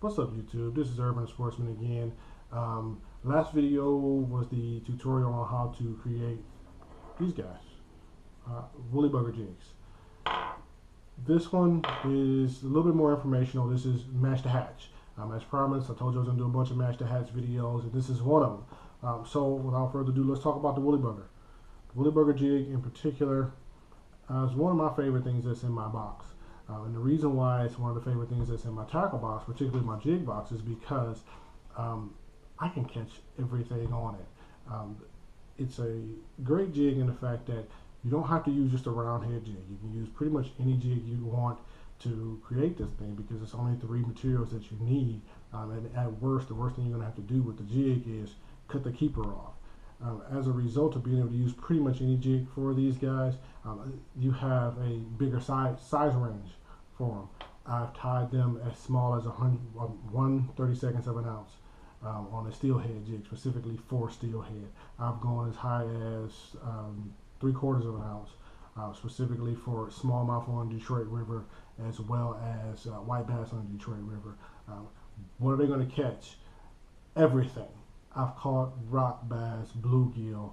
What's up YouTube? This is Urban Sportsman again. Last video was the tutorial on how to create these guys, WoolyBugger jigs. This one is a little bit more informational. This is match to hatch. As promised, I told you I was going to do a bunch of match to hatch videos, and this is one of them. So without further ado, let's talk about the WoolyBugger. The WoolyBugger jig in particular is one of my favorite things that's in my box. And the reason why it's one of the favorite things that's in my tackle box, particularly my jig box, is because I can catch everything on it. It's a great jig in the fact that you don't have to use just a round head jig. You can use pretty much any jig you want to create this thing because it's only 3 materials that you need. And at worst, the worst thing you're going to have to do with the jig is cut the keeper off. As a result of being able to use pretty much any jig for these guys, you have a bigger size range for them. I've tied them as small as 1/32 of an ounce on a steelhead jig, specifically for steelhead. I've gone as high as 3/4 of an ounce, specifically for smallmouth on the Detroit River, as well as white bass on the Detroit River. What are they going to catch? Everything. I've caught rock bass, bluegill.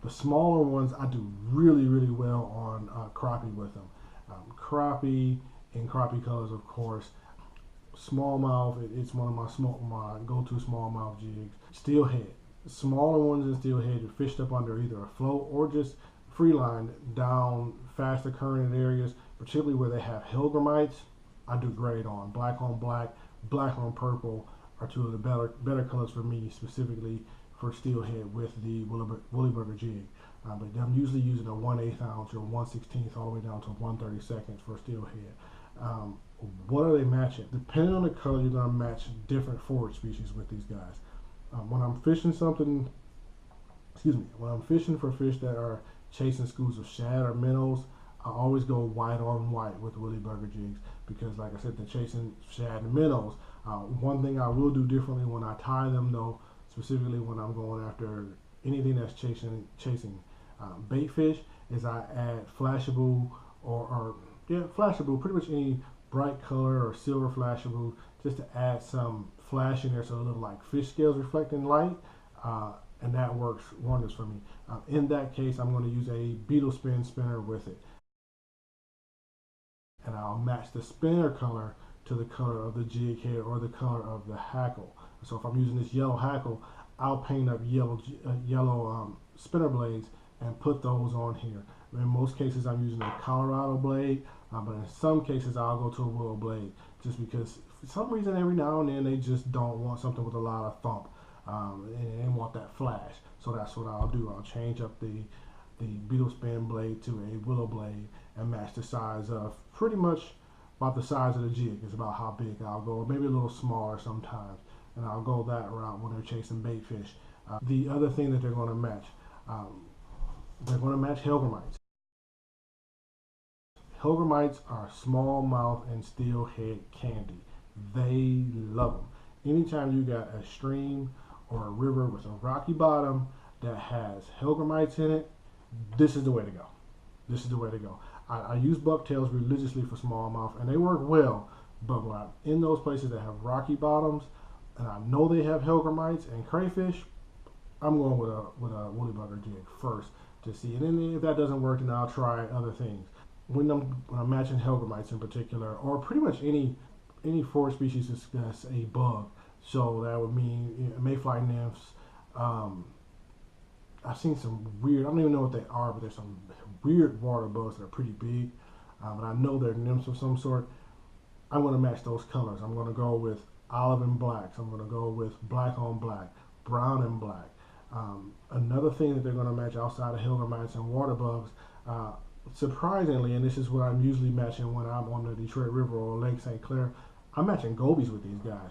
The smaller ones I do really well on crappie with them. Crappie in crappie colors, of course. Smallmouth, it's one of my go-to smallmouth jigs. Steelhead, smaller ones in steelhead are fished up under either a float or just free line down faster current areas, particularly where they have hellgrammites. I do great on black on black, black on purple are two of the better colors for me, specifically for steelhead with the WoolyBugger jig. But I'm usually using a 1/8 ounce or 1/16 all the way down to 1/32 for steelhead. What are they matching? Depending on the color, you're going to match different forage species with these guys. When I'm fishing when I'm fishing for fish that are chasing schools of shad or minnows, I always go white on white with WoolyBugger jigs because, like I said, they're chasing shad and minnows. One thing I will do differently when I tie them, though, specifically when I'm going after anything that's chasing bait fish, is I add flashable flashable, pretty much any bright color or silver flashable, just to add some flash in there so it looks like fish scales reflecting light, and that works wonders for me. In that case, I'm going to use a beetle spinner with it, and I'll match the spinner color to the color of the jig head or the color of the hackle. So if I'm using this yellow hackle, I'll paint up yellow spinner blades and put those on here. In most cases, I'm using a Colorado blade, but in some cases, I'll go to a willow blade just because for some reason every now and then they just don't want something with a lot of thump, and they want that flash. So that's what I'll do. I'll change up the beetle spin blade to a willow blade and match the size of pretty much about the size of the jig is about how big I'll go, or maybe a little smaller sometimes, and I'll go that route when they're chasing bait fish. The other thing that they're going to match, hellgrammites. Hellgrammites are smallmouth and steelhead candy. They love them. Anytime you got a stream or a river with a rocky bottom that has hellgrammites in it, this is the way to go. This is the way to go. I use bucktails religiously for smallmouth, and they work well. But when I'm in those places that have rocky bottoms, and I know they have hellgrammites and crayfish, I'm going with a WoolyBugger jig first to see. And then if that doesn't work, then I'll try other things. When I'm matching hellgrammites in particular, or pretty much any forage species that's a bug, so that would mean mayfly nymphs. I've seen some weird, I don't even know what they are, but there's some weird water bugs that are pretty big, but I know they're nymphs of some sort. I'm going to match those colors. I'm going to go with olive and blacks. I'm going to go with black on black, brown and black. Another thing that they're going to match outside of hellgrammites and water bugs, surprisingly, and this is what I'm usually matching when I'm on the Detroit River or Lake St. Clair, I'm matching gobies with these guys.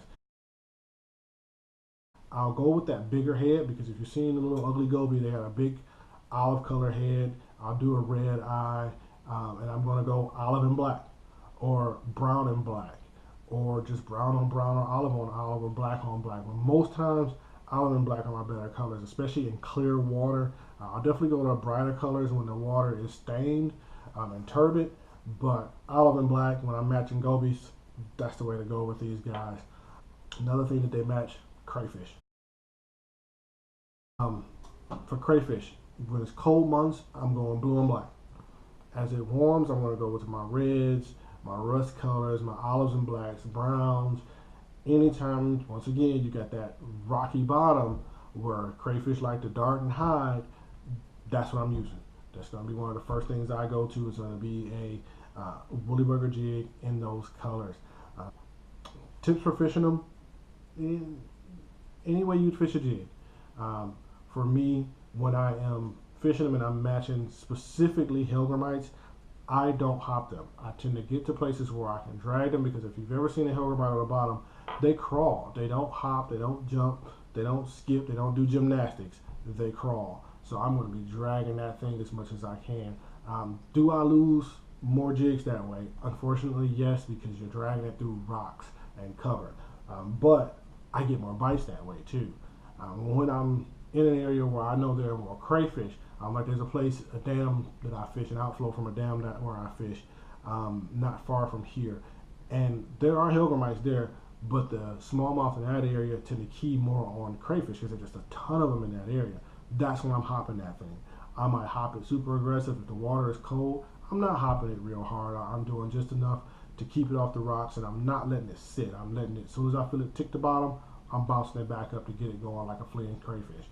I'll go with that bigger head because if you're seeing the little ugly goby, they got a big olive color head. I'll do a red eye, and I'm going to go olive and black, or brown and black, or just brown on brown, or olive on olive, or black on black. But most times, olive and black are my better colors, especially in clear water. I'll definitely go to brighter colors when the water is stained and turbid, but olive and black when I'm matching gobies, that's the way to go with these guys. Another thing that they match, crayfish. For crayfish, when it's cold months, I'm going blue and black. As it warms, I'm going to go with my reds, my rust colors, my olives and blacks, browns. Anytime, once again, you got that rocky bottom where crayfish like to dart and hide, that's what I'm using. That's going to be one of the first things I go to. Is going to be a WoolyBugger jig in those colors. Tips for fishing them, in any way you'd fish a jig. For me, when I am fishing them and I'm matching specifically hellgrammites, I don't hop them. I tend to get to places where I can drag them, because if you've ever seen a hellgrammite on the bottom, they crawl. They don't hop, they don't jump, they don't skip, they don't do gymnastics. They crawl. So I'm going to be dragging that thing as much as I can. Do I lose more jigs that way? Unfortunately, yes, because you're dragging it through rocks and cover. But I get more bites that way too. When I'm in an area where I know there are more crayfish, like there's a place, a dam that I fish, an outflow from a dam that where I fish, not far from here, and there are hellgrammites there, but the smallmouth in that area tend to key more on crayfish because there's just a ton of them in that area. That's when I'm hopping that thing. I might hop it super aggressive if the water is cold. I'm not hopping it real hard. I'm doing just enough to keep it off the rocks, and I'm not letting it sit. I'm letting it, as soon as I feel it tick the bottom, I'm bouncing it back up to get it going like a fleeing crayfish.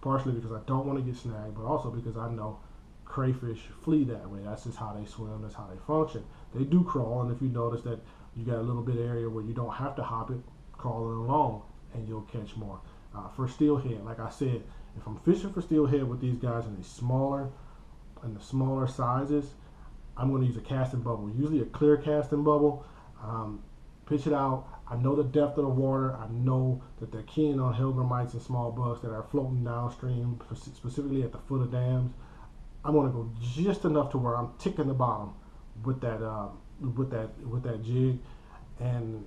Partially because I don't want to get snagged, but also because I know crayfish flee that way. That's just how they swim. That's how they function. They do crawl, and if you notice that you got a little bit of area where you don't have to hop it, crawling along, and you'll catch more. For steelhead, like I said, if I'm fishing for steelhead with these guys in the smaller sizes, I'm going to use a casting bubble, usually a clear casting bubble. Pitch it out. I know the depth of the water. I know that they're keying on hellgrammites and small bugs that are floating downstream, specifically at the foot of dams. I'm going to go just enough to where I'm ticking the bottom with that jig, and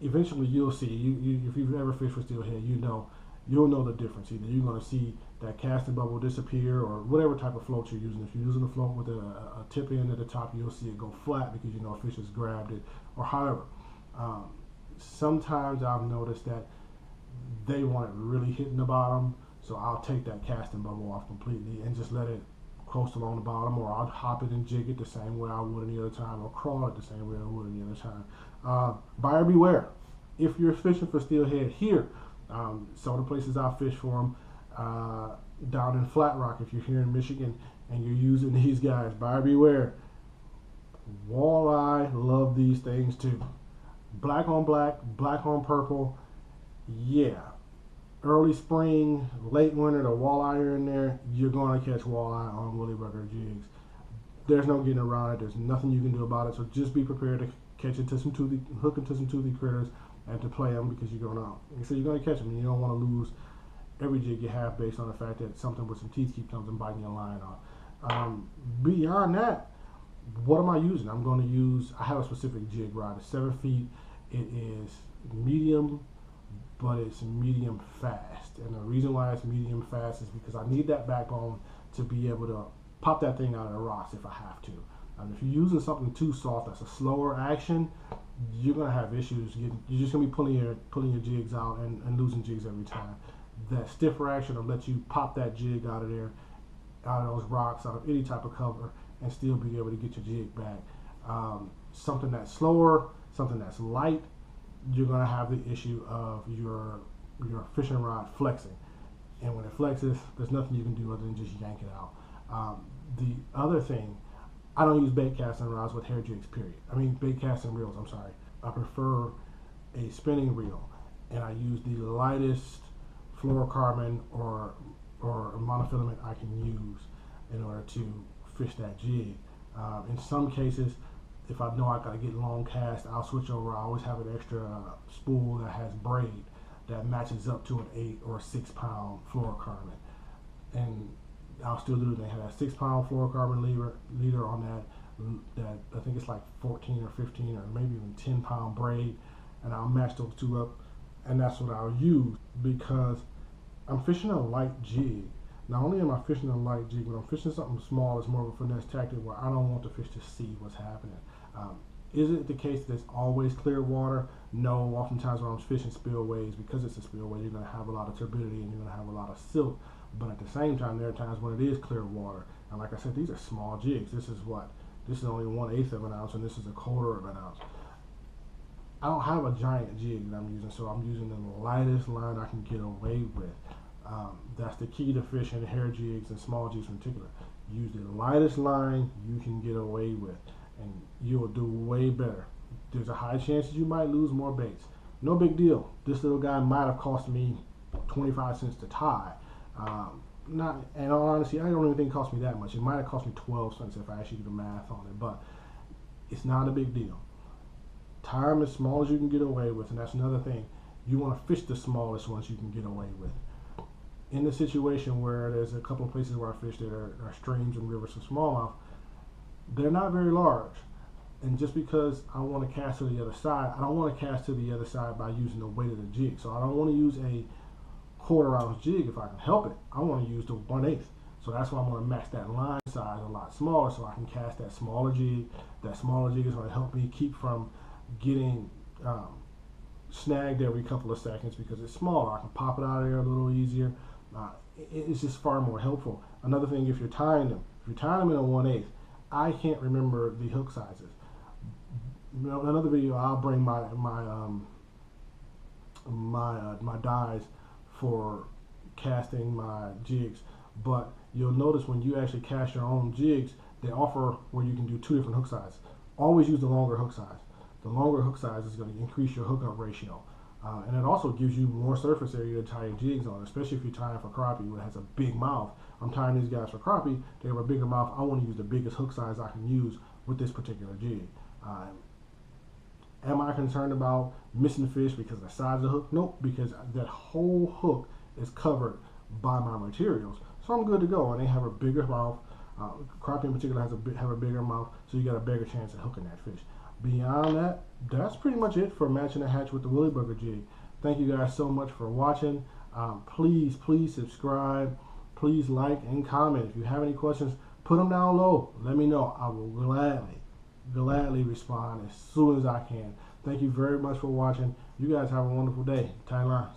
eventually you'll see. If you've ever fished for steelhead, you'll know the difference. Either you're going to see that casting bubble disappear, or whatever type of float you're using. If you're using a float with a tip end at the top, you'll see it go flat because you know a fish has grabbed it, or however. Sometimes I've noticed that they want it really hitting the bottom, so I'll take that casting bubble off completely and just let it coast along the bottom, or I'll hop it and jig it the same way I would any other time, or crawl it the same way I would any other time. Buyer beware. If you're fishing for steelhead here, some of the places I fish for them, down in Flat Rock, if you're here in Michigan and you're using these guys, buyer beware. Walleye love these things too. Black on black, black on purple, yeah. Early spring, late winter, the walleye are in there, you're going to catch walleye on WoolyBugger jigs. There's no getting around it. There's nothing you can do about it. So just be prepared to catch into some toothy, hook into some toothy critters, and to play them, because you're going to catch them, and you don't want to lose every jig you have based on the fact that something with some teeth keeps comes and biting your line off. Beyond that, what am I using? I have a specific jig rod. It's 7 feet. It is medium, but it's medium fast. And the reason why it's medium fast is because I need that backbone to be able to pop that thing out of the rocks if I have to. If you're using something too soft, that's a slower action, you're gonna have issues. You're just gonna be pulling your jigs out and losing jigs every time. That stiffer action will let you pop that jig out of there, out of those rocks, out of any type of cover, and still be able to get your jig back. Something that's slower, something that's light, you're gonna have the issue of your fishing rod flexing, and when it flexes, there's nothing you can do other than just yank it out. The other thing, I don't use bait casting rods with hair jigs, period. Bait casting reels, I'm sorry. I prefer a spinning reel, and I use the lightest fluorocarbon or monofilament I can use in order to fish that jig. In some cases, if I know I gotta get long cast, I'll switch over. I always have an extra spool that has braid that matches up to an 8 or 6 pound fluorocarbon, and I'll still do it. They have a 6 pound fluorocarbon leader on that I think it's like 14 or 15 or maybe even 10 pound braid, and I'll match those two up, and that's what I'll use because I'm fishing a light jig. Not only am I fishing a light jig, but I'm fishing something small. It's more of a finesse tactic where I don't want the fish to see what's happening. Is it the case that it's always clear water? No. Oftentimes when I'm fishing spillways, because it's a spillway, you're going to have a lot of turbidity and you're going to have a lot of silt. But at the same time, there are times when it is clear water. And like I said, these are small jigs. This is what? This is only 1/8 of an ounce, and this is 1/4 of an ounce. I don't have a giant jig that I'm using, so I'm using the lightest line I can get away with. That's the key to fishing hair jigs and small jigs in particular. Use the lightest line you can get away with, and you will do way better. There's a high chance that you might lose more baits. No big deal. This little guy might have cost me 25 cents to tie. Not, in all honesty, I don't even think it cost me that much. It might have cost me 12 cents if I actually do the math on it, but it's not a big deal. Tie them as small as you can get away with, and that's another thing. You want to fish the smallest ones you can get away with. In the situation where there's a couple of places where I fish that are streams and rivers and smallmouth, they're not very large. And just because I want to cast to the other side, I don't want to cast to the other side by using the weight of the jig. So I don't want to use a 1/4 ounce jig if I can help it. I want to use the 1/8. So that's why I'm going to max that line size a lot smaller so I can cast that smaller jig. That smaller jig is going to help me keep from getting snagged every couple of seconds because it's smaller. I can pop it out of there a little easier. It's just far more helpful. Another thing, if you're tying them in a 1/8, I can't remember the hook sizes. In another video, I'll bring my dies for casting my jigs. But you'll notice when you actually cast your own jigs, they offer where you can do 2 different hook sizes. Always use the longer hook size. The longer hook size is going to increase your hookup ratio. And it also gives you more surface area to tie your jigs on, especially if you're tying for crappie, where it has a big mouth. I'm tying these guys for crappie, they have a bigger mouth. I want to use the biggest hook size I can use with this particular jig. Am I concerned about missing fish because of the size of the hook? Nope, because that whole hook is covered by my materials. So I'm good to go, and they have a bigger mouth. Crappie in particular have a bigger mouth, so you got a bigger chance of hooking that fish. Beyond that, that's pretty much it for matching the hatch with the WoolyBugger jig. Thank you guys so much for watching. Please subscribe. Please like and comment. If you have any questions, put them down low. Let me know. I will gladly respond as soon as I can. Thank you very much for watching. You guys have a wonderful day. Tight lines.